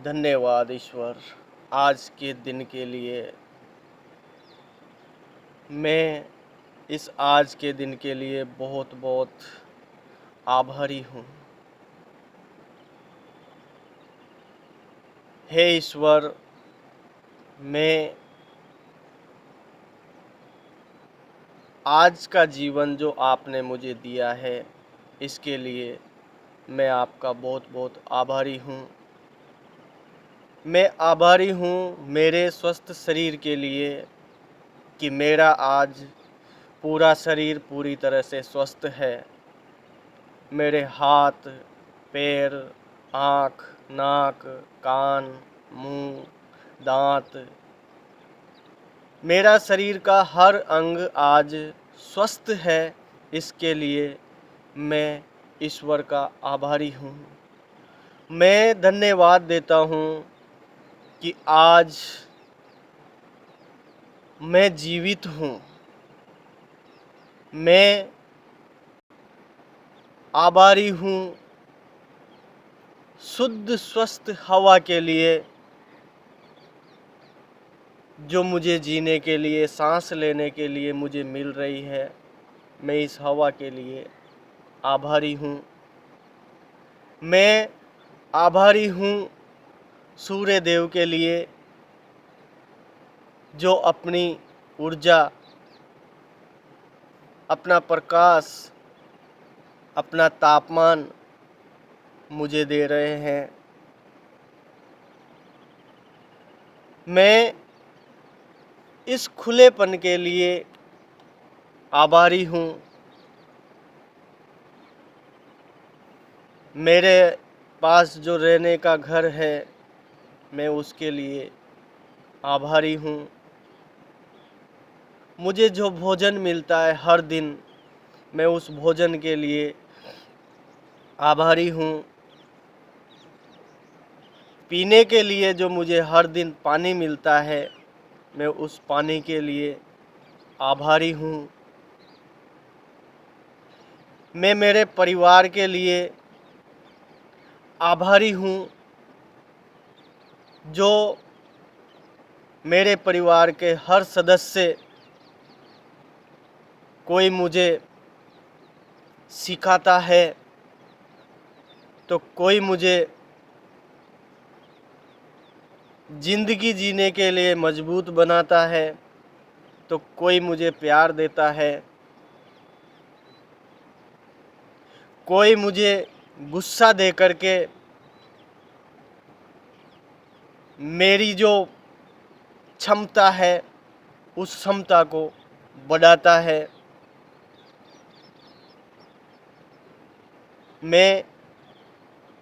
धन्यवाद ईश्वर आज के दिन के लिए। मैं इस आज के दिन के लिए बहुत बहुत आभारी हूँ। हे ईश्वर, मैं आज का जीवन जो आपने मुझे दिया है इसके लिए मैं आपका बहुत बहुत आभारी हूँ। मैं आभारी हूँ मेरे स्वस्थ शरीर के लिए कि मेरा आज पूरा शरीर पूरी तरह से स्वस्थ है। मेरे हाथ, पैर, आँख, नाक, कान, मुंह, दांत, मेरा शरीर का हर अंग आज स्वस्थ है। इसके लिए मैं ईश्वर का आभारी हूँ। मैं धन्यवाद देता हूँ कि आज मैं जीवित हूँ। मैं आभारी हूँ शुद्ध स्वस्थ हवा के लिए जो मुझे जीने के लिए, सांस लेने के लिए मुझे मिल रही है। मैं इस हवा के लिए आभारी हूँ। मैं आभारी हूँ सूर्य देव के लिए जो अपनी ऊर्जा, अपना प्रकाश, अपना तापमान मुझे दे रहे हैं। मैं इस खुलेपन के लिए आभारी हूँ। मेरे पास जो रहने का घर है मैं उसके लिए आभारी हूँ। मुझे जो भोजन मिलता है हर दिन मैं उस भोजन के लिए आभारी हूँ। पीने के लिए जो मुझे हर दिन पानी मिलता है मैं उस पानी के लिए आभारी हूँ। मैं मेरे परिवार के लिए आभारी हूँ जो मेरे परिवार के हर सदस्य कोई मुझे सिखाता है तो कोई मुझे ज़िंदगी जीने के लिए मजबूत बनाता है तो कोई मुझे प्यार देता है, कोई मुझे गुस्सा दे करके मेरी जो क्षमता है उस क्षमता को बढ़ाता है। मैं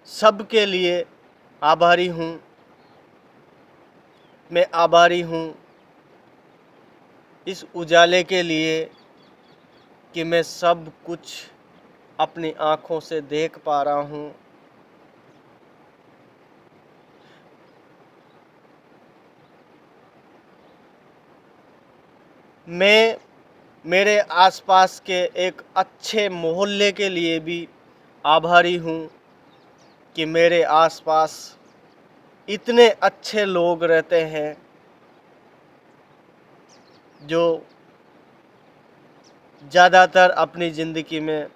सबके लिए आभारी हूँ। मैं आभारी हूँ इस उजाले के लिए कि मैं सब कुछ अपनी आँखों से देख पा रहा हूँ। मैं मेरे आसपास के एक अच्छे मोहल्ले के लिए भी आभारी हूँ कि मेरे आसपास इतने अच्छे लोग रहते हैं जो ज़्यादातर अपनी ज़िंदगी में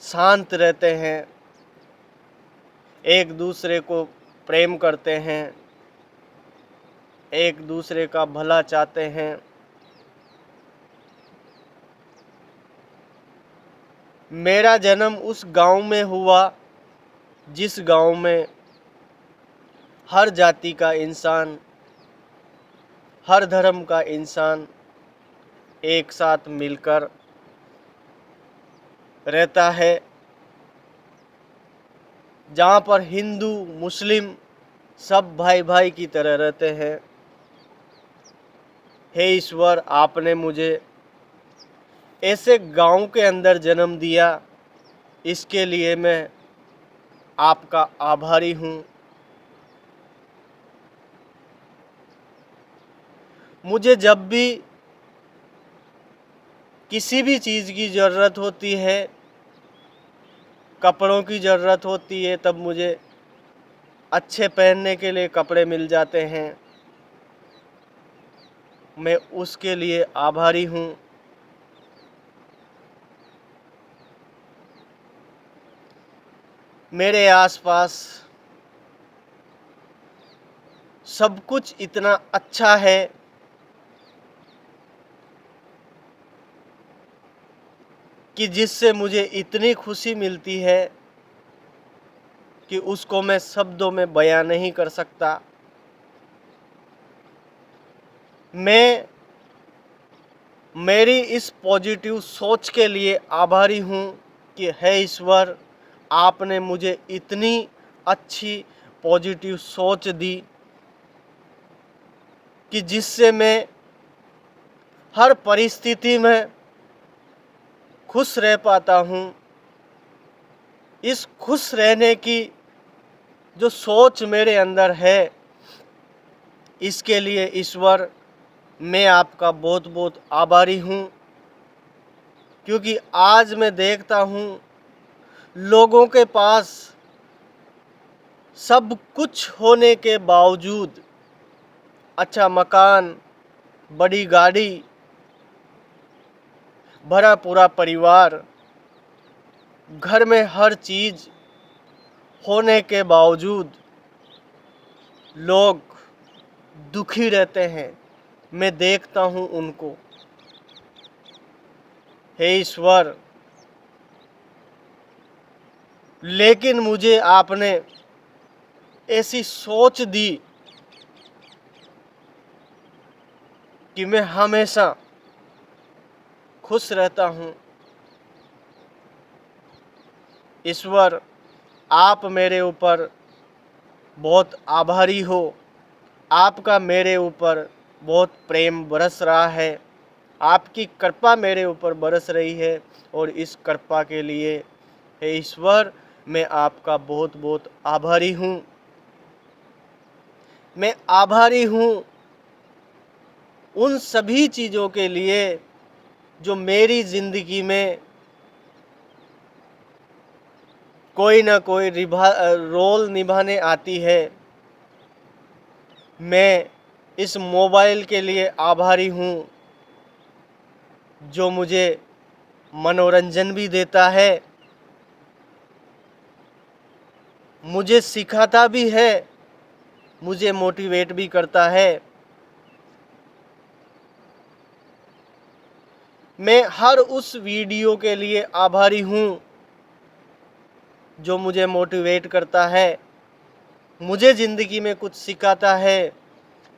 शांत रहते हैं, एक दूसरे को प्रेम करते हैं, एक दूसरे का भला चाहते हैं। मेरा जन्म उस गांव में हुआ जिस गांव में हर जाति का इंसान, हर धर्म का इंसान एक साथ मिलकर रहता है, जहाँ पर हिंदू मुस्लिम सब भाई भाई की तरह रहते हैं। हे ईश्वर, आपने मुझे ऐसे गांव के अंदर जन्म दिया, इसके लिए मैं आपका आभारी हूँ। मुझे जब भी किसी भी चीज़ की ज़रूरत होती है, कपड़ों की ज़रूरत होती है, तब मुझे अच्छे पहनने के लिए कपड़े मिल जाते हैं, मैं उसके लिए आभारी हूँ। मेरे आसपास सब कुछ इतना अच्छा है कि जिससे मुझे इतनी खुशी मिलती है कि उसको मैं शब्दों में बयां नहीं कर सकता। मैं मेरी इस पॉजिटिव सोच के लिए आभारी हूँ कि हे ईश्वर, आपने मुझे इतनी अच्छी पॉजिटिव सोच दी कि जिससे मैं हर परिस्थिति में खुश रह पाता हूँ। इस खुश रहने की जो सोच मेरे अंदर है, इसके लिए ईश्वर मैं आपका बहुत बहुत आभारी हूँ। क्योंकि आज मैं देखता हूँ लोगों के पास सब कुछ होने के बावजूद अच्छा मकान, बड़ी गाड़ी, भरा पूरा परिवार, घर में हर चीज़ होने के बावजूद लोग दुखी रहते हैं। मैं देखता हूँ उनको। हे ईश्वर, लेकिन मुझे आपने ऐसी सोच दी कि मैं हमेशा खुश रहता हूँ। ईश्वर, आप मेरे ऊपर बहुत आभारी हो। आपका मेरे ऊपर बहुत प्रेम बरस रहा है। आपकी कृपा मेरे ऊपर बरस रही है और इस कृपा के लिए हे ईश्वर, मैं आपका बहुत बहुत आभारी हूँ। मैं आभारी हूँ उन सभी चीज़ों के लिए जो मेरी ज़िंदगी में कोई ना कोई रोल निभाने आती है। मैं इस मोबाइल के लिए आभारी हूँ जो मुझे मनोरंजन भी देता है, मुझे सिखाता भी है, मुझे मोटिवेट भी करता है। मैं हर उस वीडियो के लिए आभारी हूँ जो मुझे मोटिवेट करता है, मुझे ज़िंदगी में कुछ सिखाता है,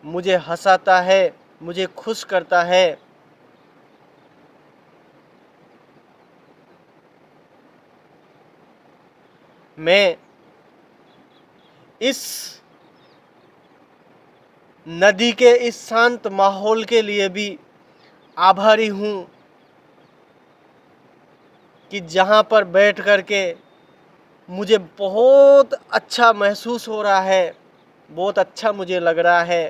मुझे हंसाता है, मुझे खुश करता है। मैं इस नदी के इस शांत माहौल के लिए भी आभारी हूँ कि जहाँ पर बैठ कर के मुझे बहुत अच्छा महसूस हो रहा है, बहुत अच्छा मुझे लग रहा है।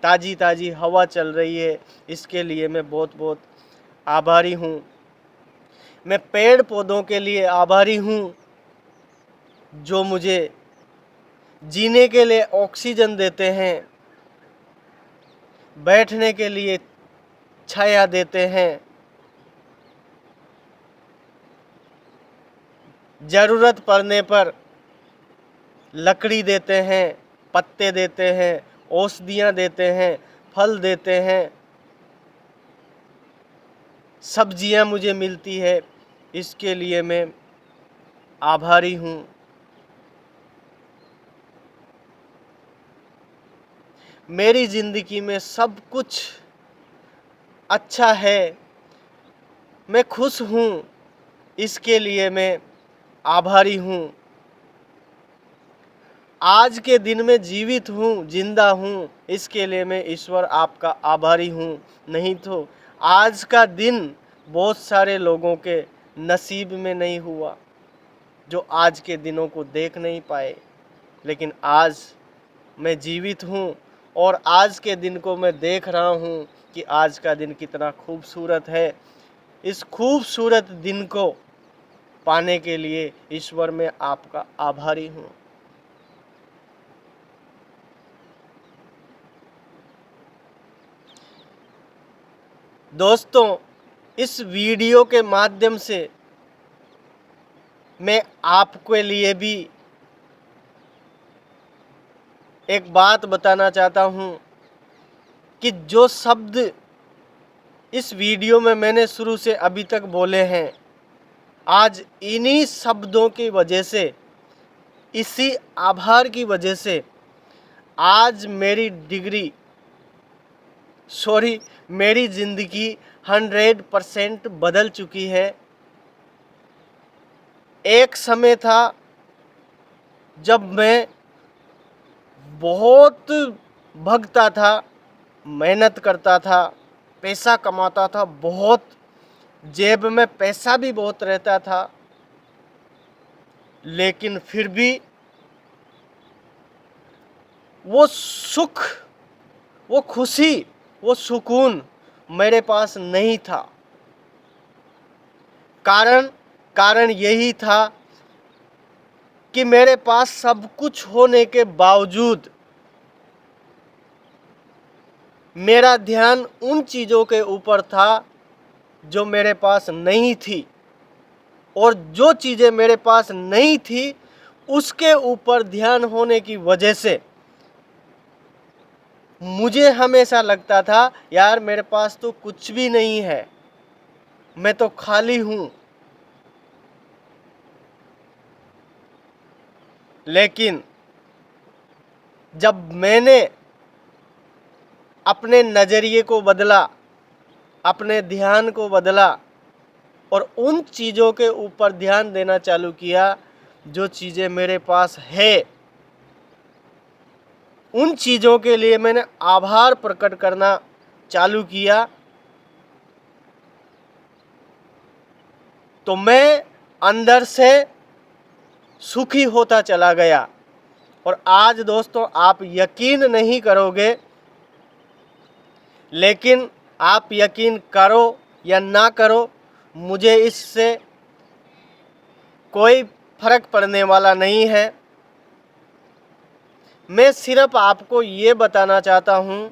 ताज़ी ताज़ी हवा चल रही है, इसके लिए मैं बहुत बहुत आभारी हूँ। मैं पेड़ पौधों के लिए आभारी हूँ जो मुझे जीने के लिए ऑक्सीजन देते हैं, बैठने के लिए छाया देते हैं, ज़रूरत पड़ने पर लकड़ी देते हैं, पत्ते देते हैं, औषधियाँ देते हैं, फल देते हैं, सब्जियाँ मुझे मिलती है। इसके लिए मैं आभारी हूँ। मेरी ज़िंदगी में सब कुछ अच्छा है, मैं खुश हूँ, इसके लिए मैं आभारी हूँ। आज के दिन में जीवित हूँ, जिंदा हूँ, इसके लिए मैं ईश्वर आपका आभारी हूँ। नहीं तो आज का दिन बहुत सारे लोगों के नसीब में नहीं हुआ जो आज के दिनों को देख नहीं पाए, लेकिन आज मैं जीवित हूँ और आज के दिन को मैं देख रहा हूँ कि आज का दिन कितना खूबसूरत है। इस खूबसूरत दिन को पाने के लिए ईश्वर मैं आपका आभारी हूँ। दोस्तों, इस वीडियो के माध्यम से मैं आपके लिए भी एक बात बताना चाहता हूँ कि जो शब्द इस वीडियो में मैंने शुरू से अभी तक बोले हैं, आज इन्हीं शब्दों की वजह से, इसी आभार की वजह से आज मेरी ज़िंदगी 100% बदल चुकी है। एक समय था जब मैं बहुत भगता था, मेहनत करता था, पैसा कमाता था, बहुत जेब में पैसा भी बहुत रहता था, लेकिन फिर भी वो सुख, वो खुशी, वो सुकून मेरे पास नहीं था। कारण यही था कि मेरे पास सब कुछ होने के बावजूद मेरा ध्यान उन चीज़ों के ऊपर था जो मेरे पास नहीं थी, और जो चीज़ें मेरे पास नहीं थी उसके ऊपर ध्यान होने की वजह से मुझे हमेशा लगता था, यार मेरे पास तो कुछ भी नहीं है, मैं तो खाली हूँ। लेकिन जब मैंने अपने नज़रिए को बदला, अपने ध्यान को बदला और उन चीज़ों के ऊपर ध्यान देना चालू किया जो चीज़ें मेरे पास है, उन चीज़ों के लिए मैंने आभार प्रकट करना चालू किया, तो मैं अंदर से सुखी होता चला गया। और आज दोस्तों, आप यकीन नहीं करोगे, लेकिन आप यकीन करो या ना करो, मुझे इससे कोई फर्क पड़ने वाला नहीं है। मैं सिर्फ आपको ये बताना चाहता हूँ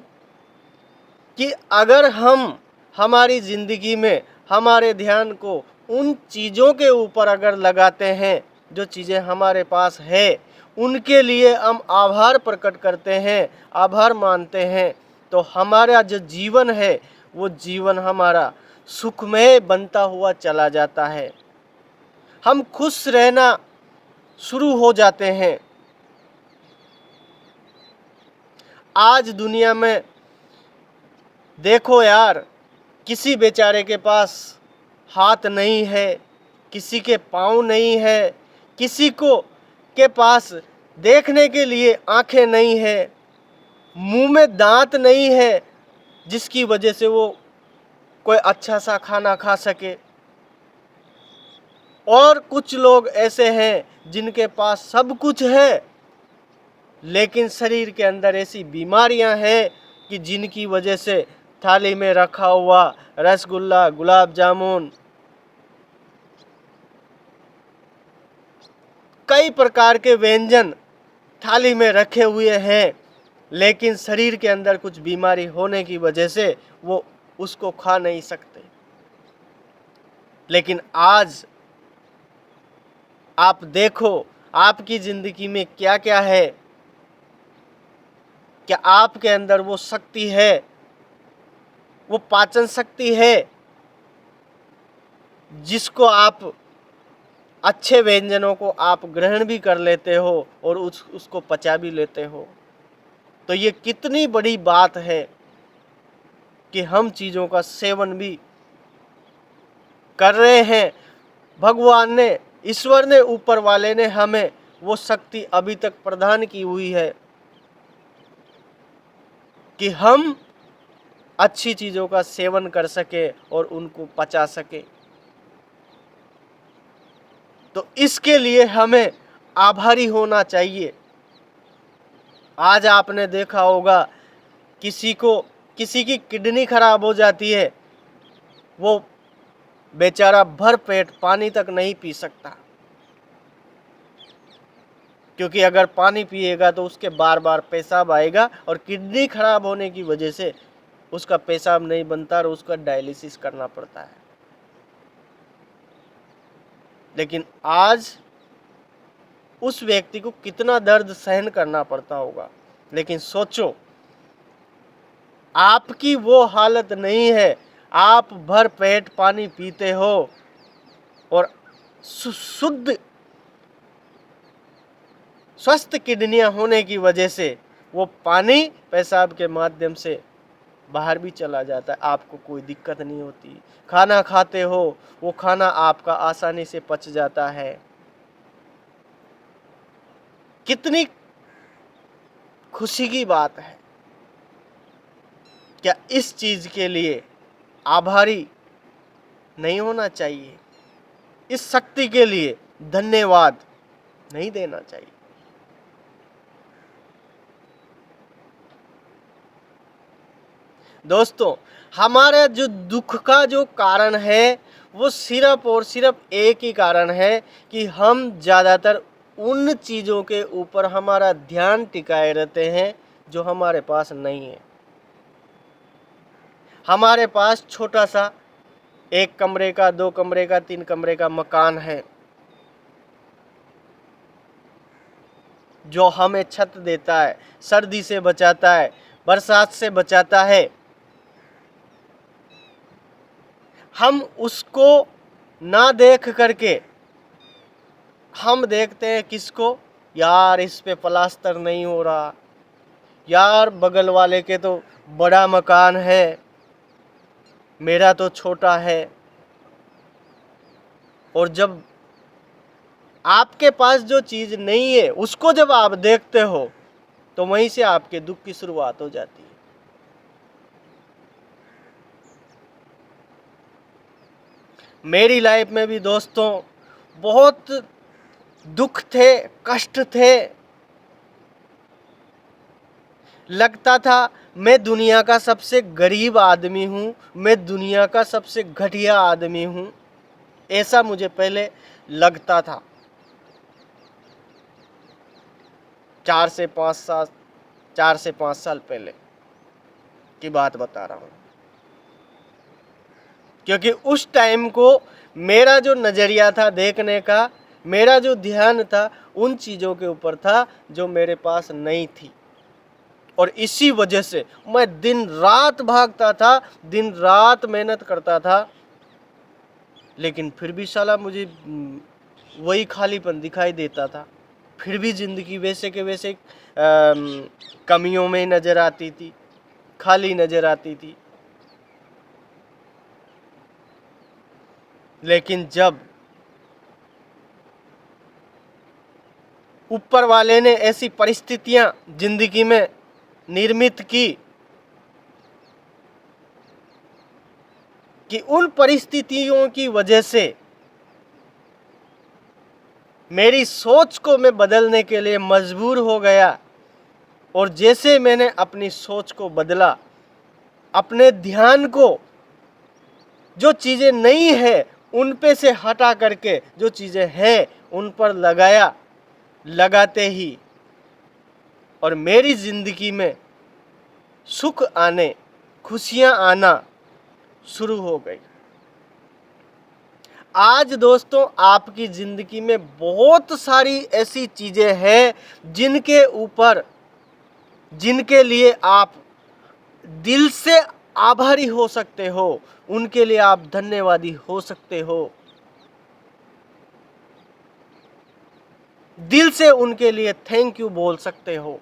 कि अगर हम हमारी ज़िंदगी में हमारे ध्यान को उन चीज़ों के ऊपर अगर लगाते हैं जो चीज़ें हमारे पास है, उनके लिए हम आभार प्रकट करते हैं, आभार मानते हैं, तो हमारा जो जीवन है वो जीवन हमारा सुखमय बनता हुआ चला जाता है। हम खुश रहना शुरू हो जाते हैं। आज दुनिया में देखो यार, किसी बेचारे के पास हाथ नहीं है, किसी के पाँव नहीं है, किसी को के पास देखने के लिए आंखें नहीं है, मुंह में दांत नहीं है जिसकी वजह से वो कोई अच्छा सा खाना खा सके। और कुछ लोग ऐसे हैं जिनके पास सब कुछ है, लेकिन शरीर के अंदर ऐसी बीमारियां हैं कि जिनकी वजह से थाली में रखा हुआ रसगुल्ला, गुलाब जामुन, कई प्रकार के व्यंजन थाली में रखे हुए हैं, लेकिन शरीर के अंदर कुछ बीमारी होने की वजह से वो उसको खा नहीं सकते। लेकिन आज आप देखो, आपकी ज़िंदगी में क्या क्या है। क्या आपके अंदर वो शक्ति है, वो पाचन शक्ति है जिसको आप अच्छे व्यंजनों को आप ग्रहण भी कर लेते हो और उसको पचा भी लेते हो। तो ये कितनी बड़ी बात है कि हम चीज़ों का सेवन भी कर रहे हैं। भगवान ने, ईश्वर ने, ऊपर वाले ने हमें वो शक्ति अभी तक प्रदान की हुई है कि हम अच्छी चीज़ों का सेवन कर सके और उनको पचा सके। तो इसके लिए हमें आभारी होना चाहिए। आज आपने देखा होगा, किसी की किडनी खराब हो जाती है, वो बेचारा भर पेट पानी तक नहीं पी सकता, क्योंकि अगर पानी पिएगा तो उसके बार बार पेशाब आएगा और किडनी खराब होने की वजह से उसका पेशाब नहीं बनता और उसका डायलिसिस करना पड़ता है। लेकिन आज उस व्यक्ति को कितना दर्द सहन करना पड़ता होगा। लेकिन सोचो, आपकी वो हालत नहीं है, आप भर पेट पानी पीते हो और शुद्ध स्वस्थ किडनियां होने की वजह से वो पानी पेशाब के माध्यम से बाहर भी चला जाता है, आपको कोई दिक्कत नहीं होती। खाना खाते हो, वो खाना आपका आसानी से पच जाता है। कितनी खुशी की बात है। क्या इस चीज के लिए आभारी नहीं होना चाहिए? इस शक्ति के लिए धन्यवाद नहीं देना चाहिए? दोस्तों, हमारे जो दुख का जो कारण है वो सिर्फ और सिर्फ एक ही कारण है कि हम ज़्यादातर उन चीज़ों के ऊपर हमारा ध्यान टिकाए रहते हैं जो हमारे पास नहीं है। हमारे पास छोटा सा 1 कमरे का, 2 कमरे का, 3 कमरे का मकान है जो हमें छत देता है, सर्दी से बचाता है, बरसात से बचाता है। हम उसको ना देख करके हम देखते हैं किसको? यार इस पे प्लास्टर नहीं हो रहा, यार बगल वाले के तो बड़ा मकान है, मेरा तो छोटा है। और जब आपके पास जो चीज़ नहीं है उसको जब आप देखते हो तो वहीं से आपके दुख की शुरुआत हो जाती है। मेरी लाइफ में भी दोस्तों बहुत दुख थे, कष्ट थे। लगता था मैं दुनिया का सबसे गरीब आदमी हूँ, मैं दुनिया का सबसे घटिया आदमी हूँ, ऐसा मुझे पहले लगता था। 4 से 5 साल पहले की बात बता रहा हूँ। क्योंकि उस टाइम को मेरा जो नज़रिया था देखने का, मेरा जो ध्यान था उन चीज़ों के ऊपर था जो मेरे पास नहीं थी। और इसी वजह से मैं दिन रात भागता था, दिन रात मेहनत करता था, लेकिन फिर भी साला मुझे वही खालीपन दिखाई देता था। फिर भी ज़िंदगी वैसे के वैसे कमियों में नज़र आती थी, खाली नज़र आती थी। लेकिन जब ऊपर वाले ने ऐसी परिस्थितियां जिंदगी में निर्मित की कि उन परिस्थितियों की वजह से मेरी सोच को मैं बदलने के लिए मजबूर हो गया। और जैसे मैंने अपनी सोच को बदला, अपने ध्यान को जो चीज़ें नहीं है उन पे से हटा करके जो चीज़ें हैं उन पर लगाया, लगाते ही और मेरी ज़िंदगी में सुख आने, खुशियाँ आना शुरू हो गई। आज दोस्तों आपकी ज़िंदगी में बहुत सारी ऐसी चीज़ें हैं जिनके ऊपर, जिनके लिए आप दिल से आभारी हो सकते हो, उनके लिए आप धन्यवादी हो सकते हो, दिल से उनके लिए थैंक यू बोल सकते हो।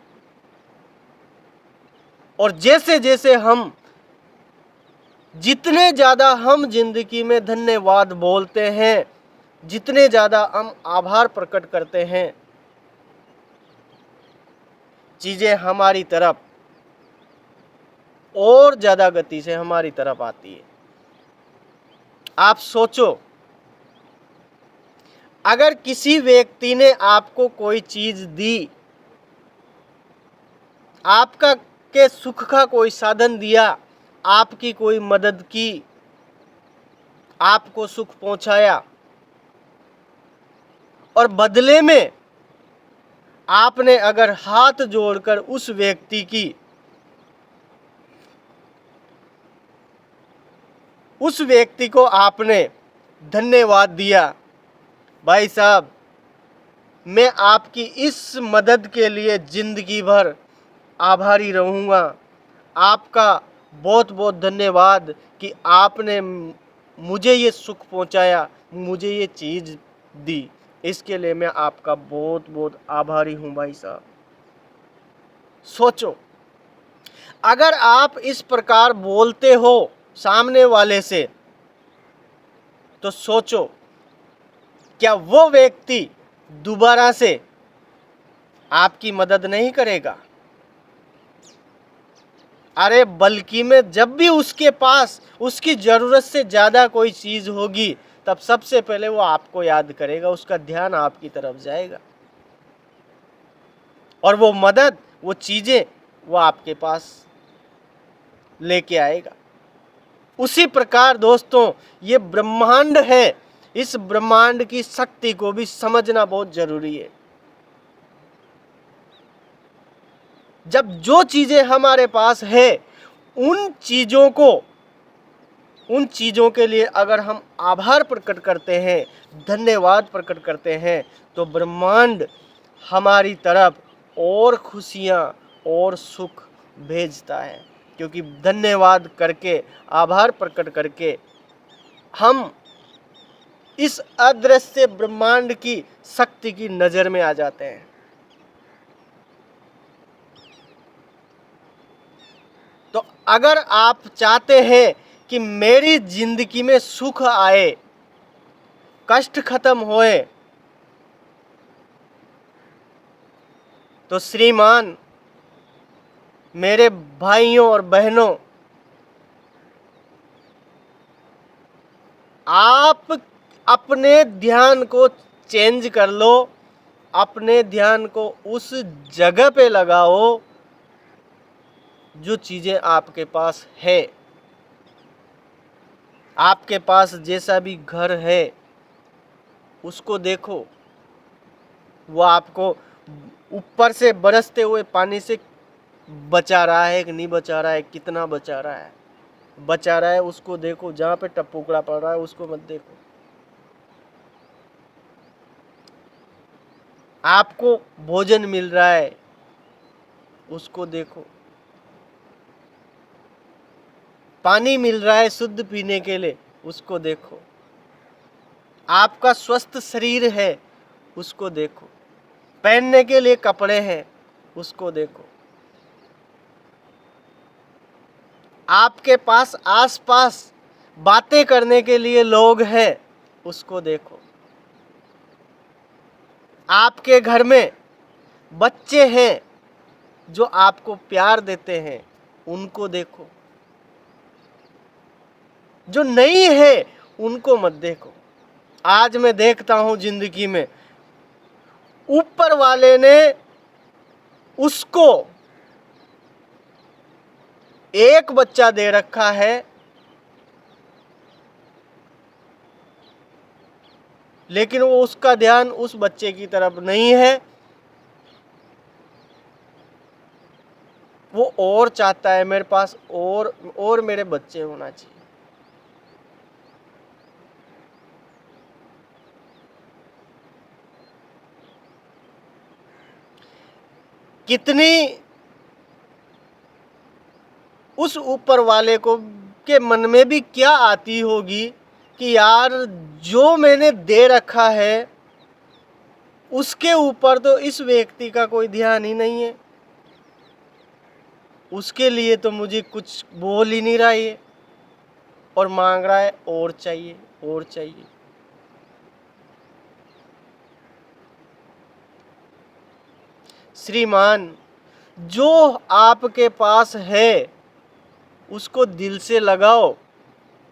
और जैसे जैसे हम, जितने ज़्यादा हम जिंदगी में धन्यवाद बोलते हैं, जितने ज़्यादा हम आभार प्रकट करते हैं, चीज़ें हमारी तरफ और ज़्यादा गति से हमारी तरफ आती है। आप सोचो, अगर किसी व्यक्ति ने आपको कोई चीज़ दी, आपका के सुख का कोई साधन दिया, आपकी कोई मदद की, आपको सुख पहुंचाया, और बदले में आपने अगर हाथ जोड़कर उस व्यक्ति की उस व्यक्ति को आपने धन्यवाद दिया। भाई साहब, मैं आपकी इस मदद के लिए ज़िंदगी भर आभारी रहूँगा। आपका बहुत बहुत धन्यवाद कि आपने मुझे ये सुख पहुँचाया, मुझे ये चीज़ दी। इसके लिए मैं आपका बहुत बहुत आभारी हूँ भाई साहब। सोचो, अगर आप इस प्रकार बोलते हो सामने वाले से, तो सोचो क्या वो व्यक्ति दोबारा से आपकी मदद नहीं करेगा? अरे बल्कि में जब भी उसके पास उसकी ज़रूरत से ज़्यादा कोई चीज़ होगी, तब सबसे पहले वो आपको याद करेगा, उसका ध्यान आपकी तरफ जाएगा और वो मदद, वो चीज़ें वो आपके पास लेके आएगा। उसी प्रकार दोस्तों, ये ब्रह्मांड है, इस ब्रह्मांड की शक्ति को भी समझना बहुत जरूरी है। जब जो चीजें हमारे पास है, उन चीजों के लिए अगर हम आभार प्रकट करते हैं, धन्यवाद प्रकट करते हैं, तो ब्रह्मांड हमारी तरफ और खुशियां और सुख भेजता है। क्योंकि धन्यवाद करके, आभार प्रकट करके हम इस अदृश्य ब्रह्मांड की शक्ति की नजर में आ जाते हैं। तो अगर आप चाहते हैं कि मेरी जिंदगी में सुख आए, कष्ट खत्म होए, तो श्रीमान, मेरे भाइयों और बहनों, आप अपने ध्यान को चेंज कर लो, अपने ध्यान को उस जगह पे लगाओ जो चीज़ें आपके पास है। आपके पास जैसा भी घर है उसको देखो, वो आपको ऊपर से बरसते हुए पानी से बचा रहा है कि नहीं बचा रहा है, कितना बचा रहा है, बचा रहा है उसको देखो। जहाँ पे टपकुड़ा पड़ रहा है उसको मत देखो। आपको भोजन मिल रहा है उसको देखो, पानी मिल रहा है शुद्ध पीने के लिए उसको देखो, आपका स्वस्थ शरीर है उसको देखो, पहनने के लिए कपड़े हैं उसको देखो, आपके पास आसपास बातें करने के लिए लोग हैं उसको देखो, आपके घर में बच्चे हैं जो आपको प्यार देते हैं उनको देखो, जो नहीं है उनको मत देखो। आज मैं देखता हूं जिंदगी में, ऊपर वाले ने उसको एक बच्चा दे रखा है, लेकिन वो उसका ध्यान उस बच्चे की तरफ नहीं है। वो और चाहता है मेरे पास और मेरे बच्चे होना चाहिए। कितनी उस ऊपर वाले को के मन में भी क्या आती होगी कि यार जो मैंने दे रखा है उसके ऊपर तो इस व्यक्ति का कोई ध्यान ही नहीं है, उसके लिए तो मुझे कुछ बोल ही नहीं रहा है और मांग रहा है और चाहिए और चाहिए। श्रीमान, जो आपके पास है उसको दिल से लगाओ,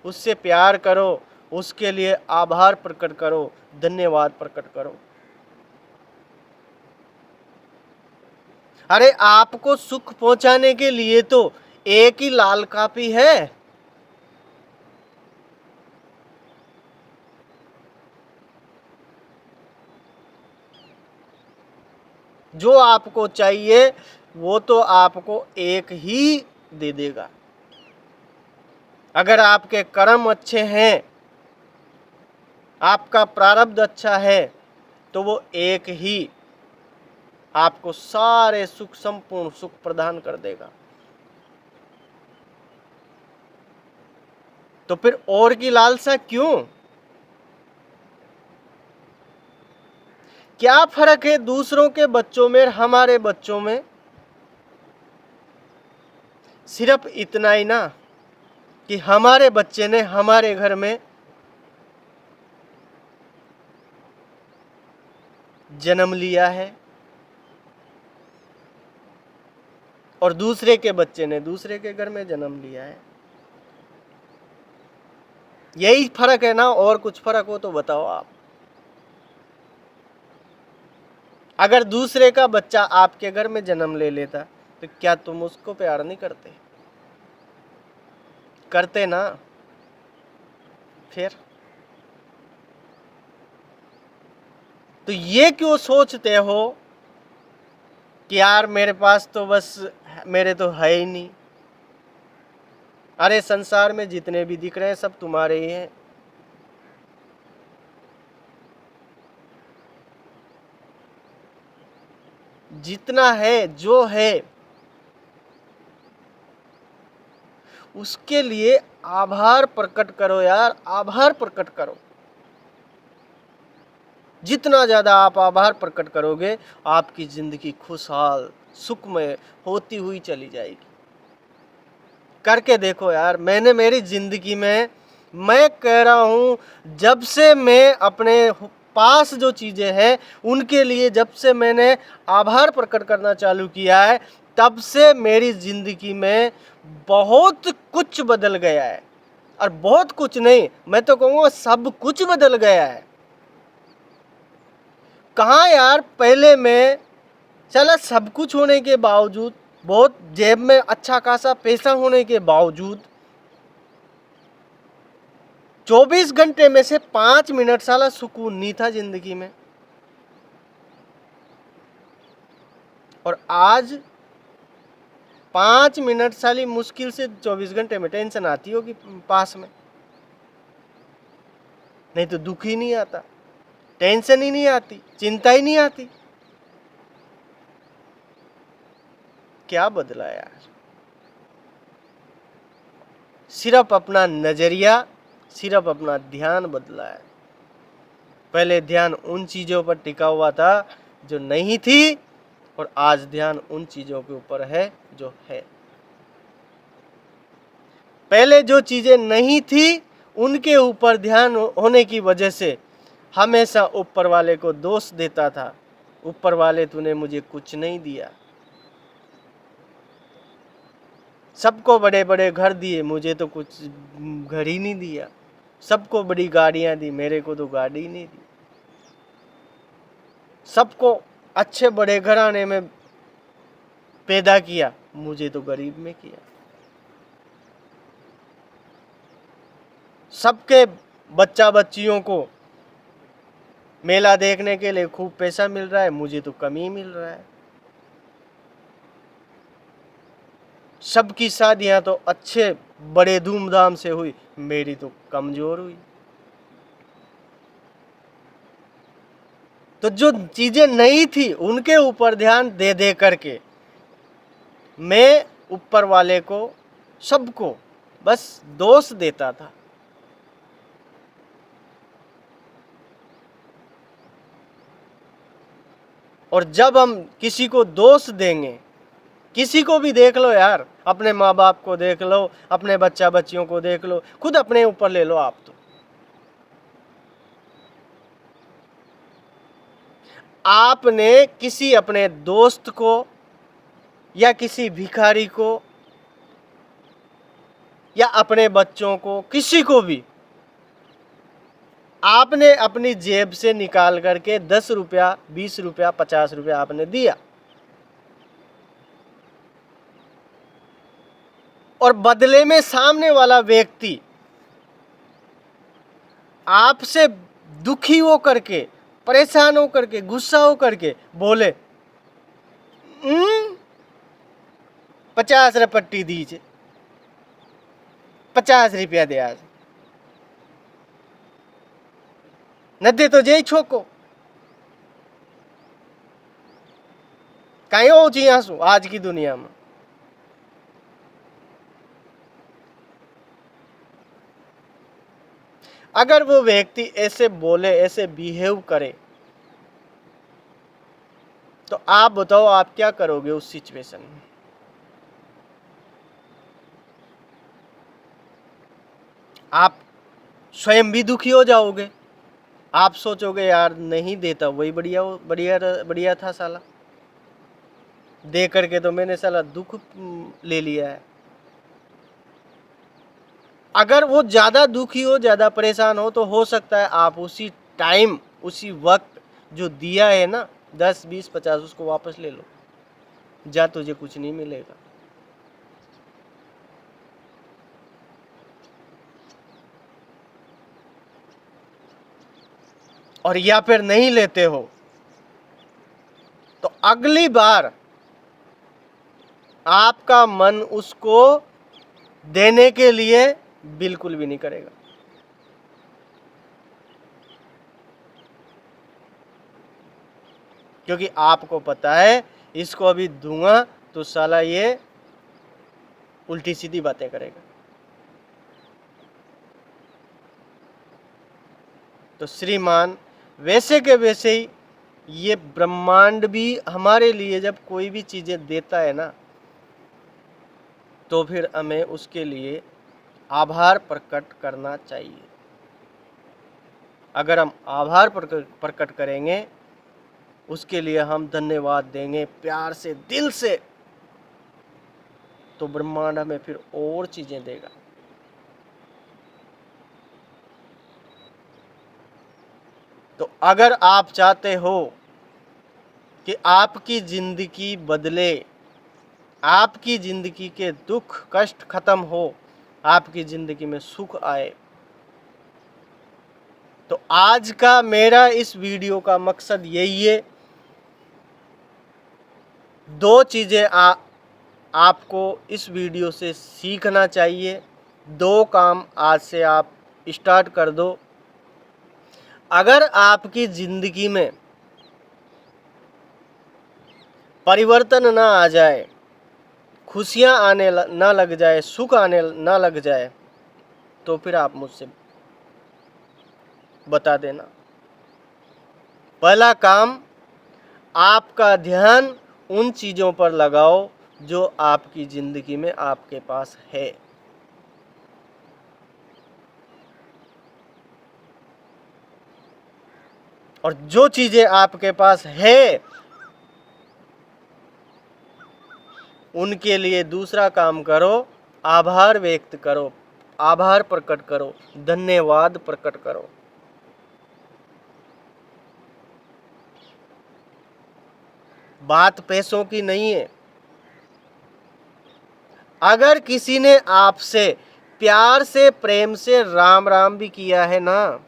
उससे प्यार करो, उसके लिए आभार प्रकट करो, धन्यवाद प्रकट करो। अरे आपको सुख पहुंचाने के लिए तो एक ही लाल कापी है। जो आपको चाहिए वो तो आपको एक ही दे देगा। अगर आपके कर्म अच्छे हैं, आपका प्रारब्ध अच्छा है, तो वो एक ही आपको सारे सुख, संपूर्ण सुख प्रदान कर देगा। तो फिर और की लालसा क्यों? क्या फर्क है दूसरों के बच्चों में और हमारे बच्चों में? सिर्फ इतना ही ना कि हमारे बच्चे ने हमारे घर में जन्म लिया है और दूसरे के बच्चे ने दूसरे के घर में जन्म लिया है। यही फर्क है ना, और कुछ फर्क हो तो बताओ आप। अगर दूसरे का बच्चा आपके घर में जन्म ले लेता तो क्या तुम उसको प्यार नहीं करते? करते ना। फिर तो ये क्यों सोचते हो कि यार मेरे पास तो बस मेरे तो है ही नहीं? अरे संसार में जितने भी दिख रहे हैं सब तुम्हारे ही हैं। जितना है, जो है, उसके लिए आभार प्रकट करो यार, आभार प्रकट करो। जितना ज्यादा आप आभार प्रकट करोगे, आपकी जिंदगी खुशहाल सुखमय होती हुई चली जाएगी। करके देखो यार, मैंने मेरी जिंदगी में, मैं कह रहा हूं, जब से मैं अपने पास जो चीजें हैं उनके लिए जब से मैंने आभार प्रकट करना चालू किया है, तब से मेरी जिंदगी में बहुत कुछ बदल गया है। और बहुत कुछ नहीं, मैं तो कहूँगा सब कुछ बदल गया है। कहाँ यार, पहले में चला सब कुछ होने के बावजूद, बहुत जेब में अच्छा खासा पैसा होने के बावजूद 24 घंटे में से 5 मिनट साला सुकून नहीं था जिंदगी में। और आज 5 मिनट साली मुश्किल से 24 घंटे में टेंशन आती होगी पास में, नहीं तो दुख ही नहीं आता, टेंशन ही नहीं आती, चिंता ही नहीं आती। क्या बदला यार? सिर्फ अपना नजरिया, सिर्फ अपना ध्यान बदला है। पहले ध्यान उन चीजों पर टिका हुआ था जो नहीं थी, और आज ध्यान उन चीजों के ऊपर है जो है। पहले जो चीजें नहीं थी उनके ऊपर ध्यान होने की वजह से हमेशा ऊपर वाले को दोष देता था, ऊपर वाले तूने मुझे कुछ नहीं दिया। सबको बड़े बड़े घर दिए, मुझे तो कुछ घर ही नहीं दिया। सबको बड़ी गाड़ियां दी, मेरे को तो गाड़ी नहीं दी। सबको अच्छे बड़े घराने में पैदा किया, मुझे तो गरीब में किया। सबके बच्चा बच्चियों को मेला देखने के लिए खूब पैसा मिल रहा है, मुझे तो कम ही मिल रहा है। सबकी शादियां तो अच्छे बड़े धूमधाम से हुई, मेरी तो कमजोर हुई। तो जो चीजें नहीं थी उनके ऊपर ध्यान दे दे करके मैं ऊपर वाले को, सबको बस दोष देता था। और जब हम किसी को दोष देंगे, किसी को भी देख लो यार, अपने माँ बाप को देख लो, अपने बच्चा बच्चियों को देख लो, खुद अपने ऊपर ले लो आप। तो आपने किसी अपने दोस्त को या किसी भिखारी को या अपने बच्चों को, किसी को भी आपने अपनी जेब से निकाल करके 10 रुपया, 20 रुपया, 50 रुपया आपने दिया, और बदले में सामने वाला व्यक्ति आपसे दुखी हो करके, परेशान हो करके, गुस्सा हो करके बोले 50 रुपये पट्टी दीजिए, ₹50 दे आज, न दे तो जय छोको कहीं हो जी आंसू आज की दुनिया में। अगर वो व्यक्ति ऐसे बोले, ऐसे बिहेव करे, तो आप बताओ आप क्या करोगे उस सिचुएशन में? आप स्वयं भी दुखी हो जाओगे। आप सोचोगे यार नहीं देता वही बढ़िया बढ़िया बढ़िया था साला, दे करके तो मैंने साला दुख ले लिया है। अगर वो ज़्यादा दुखी हो, ज़्यादा परेशान हो, तो हो सकता है आप उसी टाइम, उसी वक्त जो दिया है ना 10 20 50 उसको वापस ले लो, जा तुझे कुछ नहीं मिलेगा। और या फिर नहीं लेते हो तो अगली बार आपका मन उसको देने के लिए बिल्कुल भी नहीं करेगा। क्योंकि आपको पता है इसको अभी दूंगा तो साला ये उल्टी सीधी बातें करेगा। तो श्रीमान वैसे के वैसे ही ये ब्रह्मांड भी हमारे लिए जब कोई भी चीजें देता है ना, तो फिर हमें उसके लिए आभार प्रकट करना चाहिए। अगर हम आभार प्रकट करेंगे, उसके लिए हम धन्यवाद देंगे प्यार से, दिल से, तो ब्रह्मांड हमें फिर और चीजें देगा। तो अगर आप चाहते हो कि आपकी जिंदगी बदले, आपकी जिंदगी के दुख कष्ट खत्म हो, आपकी जिंदगी में सुख आए, तो आज का मेरा इस वीडियो का मकसद यही है। दो चीजें आपको इस वीडियो से सीखना चाहिए। दो काम आज से आप स्टार्ट कर दो। अगर आपकी जिंदगी में परिवर्तन ना आ जाए, खुशियां आने ना लग जाए, सुख आने ना लग जाए, तो फिर आप मुझसे बता देना। पहला काम, आपका ध्यान उन चीज़ों पर लगाओ जो आपकी ज़िंदगी में आपके पास है। और जो चीज़ें आपके पास है उनके लिए दूसरा काम करो, आभार व्यक्त करो, आभार प्रकट करो, धन्यवाद प्रकट करो। बात पैसों की नहीं है। अगर किसी ने आपसे प्यार से, प्रेम से राम राम भी किया है ना,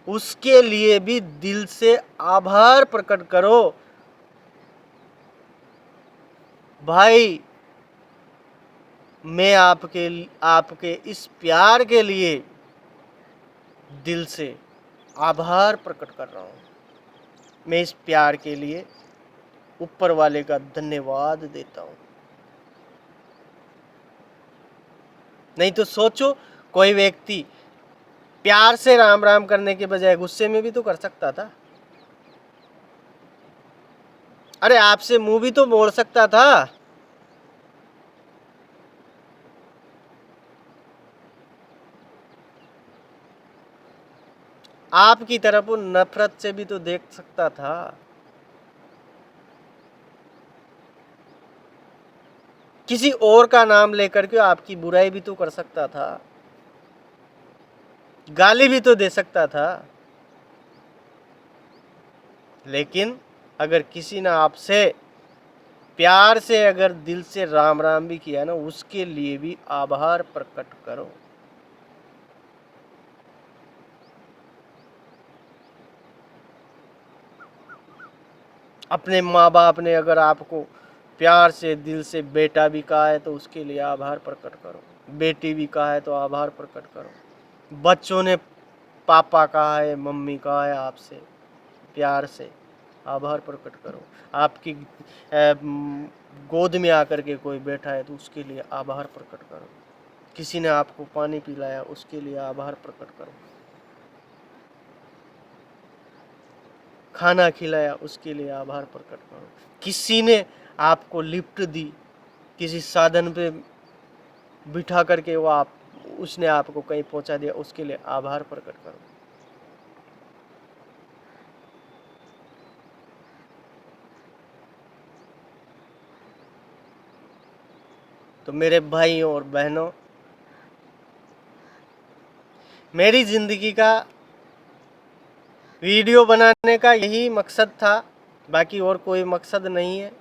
उसके लिए भी दिल से आभार प्रकट करो। भाई मैं आपके इस प्यार के लिए दिल से आभार प्रकट कर रहा हूँ। मैं इस प्यार के लिए ऊपर वाले का धन्यवाद देता हूँ। नहीं तो सोचो, कोई व्यक्ति प्यार से राम राम करने के बजाय गुस्से में भी तो कर सकता था। अरे आपसे मुंह भी तो मोड़ सकता था। आपकी तरफ वो नफरत से भी तो देख सकता था। किसी और का नाम लेकर के आपकी बुराई भी तो कर सकता था, गाली भी तो दे सकता था। लेकिन अगर किसी ने आपसे प्यार से, अगर दिल से राम राम भी किया ना, उसके लिए भी आभार प्रकट करो। अपने माँ बाप ने अगर आपको प्यार से दिल से बेटा भी कहा है तो उसके लिए आभार प्रकट करो, बेटी भी कहा है तो आभार प्रकट करो। बच्चों ने पापा कहा है, मम्मी कहा है, आपसे प्यार से आभार प्रकट करो। आपकी गोद में आकर के कोई बैठा है तो उसके लिए आभार प्रकट करो। किसी ने आपको पानी पिलाया उसके लिए आभार प्रकट करो। खाना खिलाया उसके लिए आभार प्रकट करो। किसी ने आपको लिफ्ट दी, किसी साधन पे बिठा करके उसने आपको कहीं पहुंचा दिया, उसके लिए आभार प्रकट करो। तो मेरे भाइयों और बहनों, मेरी ज़िंदगी का वीडियो बनाने का यही मकसद था, बाकी और कोई मकसद नहीं है।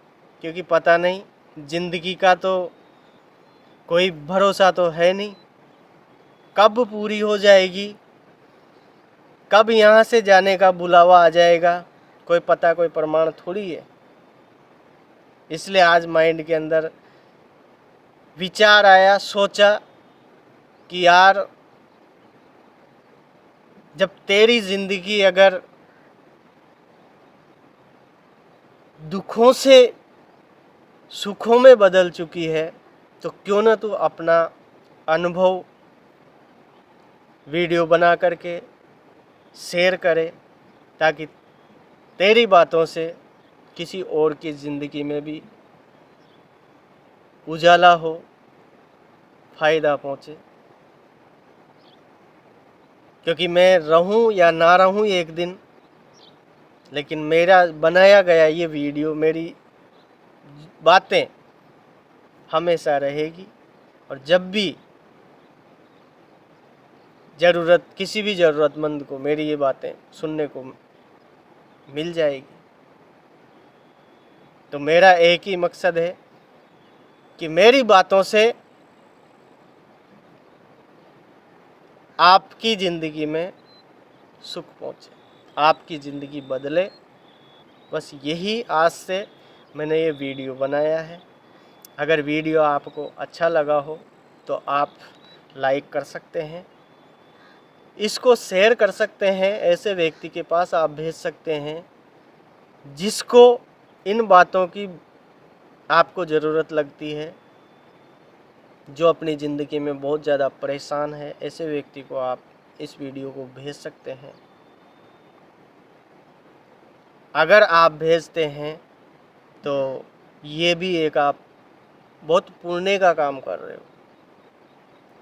क्योंकि पता नहीं, ज़िंदगी का तो कोई भरोसा तो है नहीं, कब पूरी हो जाएगी, कब यहाँ से जाने का बुलावा आ जाएगा, कोई पता कोई प्रमाण थोड़ी है। इसलिए आज माइंड के अंदर विचार आया, सोचा कि यार जब तेरी ज़िंदगी अगर दुखों से सुखों में बदल चुकी है तो क्यों ना तू अपना अनुभव वीडियो बना करके शेयर करे, ताकि तेरी बातों से किसी और की ज़िंदगी में भी उजाला हो, फ़ायदा पहुँचे। क्योंकि मैं रहूं या ना रहूं एक दिन, लेकिन मेरा बनाया गया ये वीडियो, मेरी बातें हमेशा रहेगी। और जब भी ज़रूरत, किसी भी ज़रूरतमंद को मेरी ये बातें सुनने को मिल जाएगी। तो मेरा एक ही मकसद है कि मेरी बातों से आपकी ज़िंदगी में सुख पहुँचे, आपकी ज़िंदगी बदले। बस यही आज से मैंने ये वीडियो बनाया है। अगर वीडियो आपको अच्छा लगा हो तो आप लाइक कर सकते हैं, इसको शेयर कर सकते हैं, ऐसे व्यक्ति के पास आप भेज सकते हैं जिसको इन बातों की आपको ज़रूरत लगती है, जो अपनी ज़िंदगी में बहुत ज़्यादा परेशान है। ऐसे व्यक्ति को आप इस वीडियो को भेज सकते हैं। अगर आप भेजते हैं तो ये भी एक आप बहुत पुण्य का काम कर रहे हो।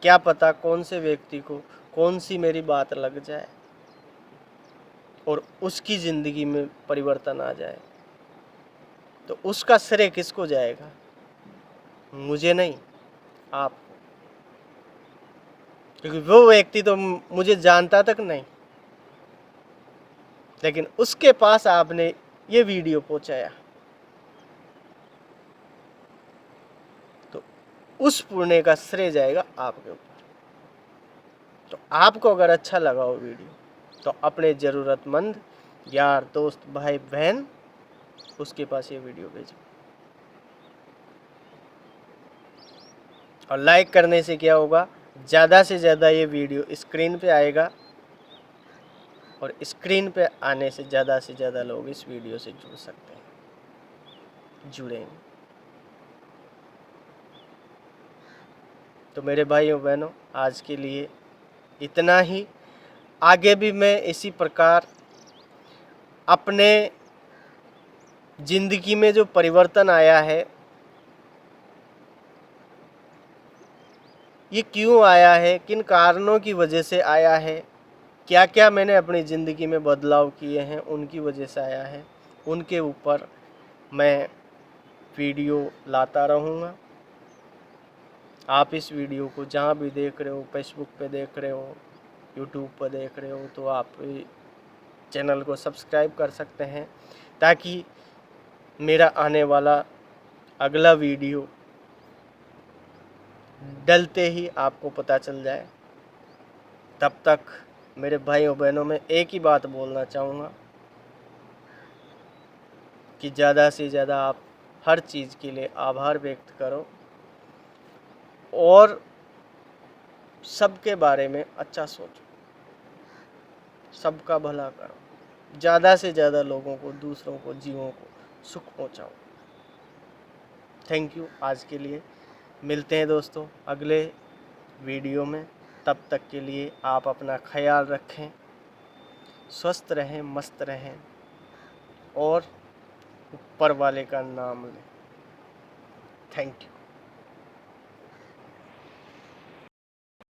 क्या पता कौन से व्यक्ति को कौन सी मेरी बात लग जाए और उसकी ज़िंदगी में परिवर्तन आ जाए, तो उसका श्रेय किसको जाएगा? मुझे नहीं, आपको। क्योंकि वो व्यक्ति तो मुझे जानता तक नहीं, लेकिन उसके पास आपने ये वीडियो पहुंचाया, तो उस पुण्य का श्रेय जाएगा आपके ऊपर। तो आपको अगर अच्छा लगा हो वीडियो तो अपने ज़रूरतमंद यार, दोस्त, भाई, बहन, उसके पास ये वीडियो भेजो। और लाइक करने से क्या होगा, ज़्यादा से ज़्यादा ये वीडियो स्क्रीन पे आएगा और स्क्रीन पे आने से ज़्यादा लोग इस वीडियो से जुड़ सकते हैं, जुड़ेंगे। तो मेरे भाइयों बहनों, आज के लिए इतना ही। आगे भी मैं इसी प्रकार अपने ज़िंदगी में जो परिवर्तन आया है, ये क्यों आया है, किन कारणों की वजह से आया है, क्या क्या मैंने अपनी ज़िंदगी में बदलाव किए हैं उनकी वजह से आया है, उनके ऊपर मैं वीडियो लाता रहूँगा। आप इस वीडियो को जहाँ भी देख रहे हो, फेसबुक पे देख रहे हो, यूट्यूब पर देख रहे हो, तो आप चैनल को सब्सक्राइब कर सकते हैं, ताकि मेरा आने वाला अगला वीडियो डलते ही आपको पता चल जाए। तब तक मेरे भाइयों बहनों, में एक ही बात बोलना चाहूँगा कि ज़्यादा से ज़्यादा आप हर चीज़ के लिए आभार व्यक्त करो और सबके बारे में अच्छा सोचो, सबका भला करो, ज़्यादा से ज़्यादा लोगों को, दूसरों को, जीवों को सुख पहुंचाओ। Thank you. आज के लिए मिलते हैं दोस्तों अगले वीडियो में। तब तक के लिए आप अपना ख्याल रखें, स्वस्थ रहें, मस्त रहें और ऊपर वाले का नाम लें। Thank you.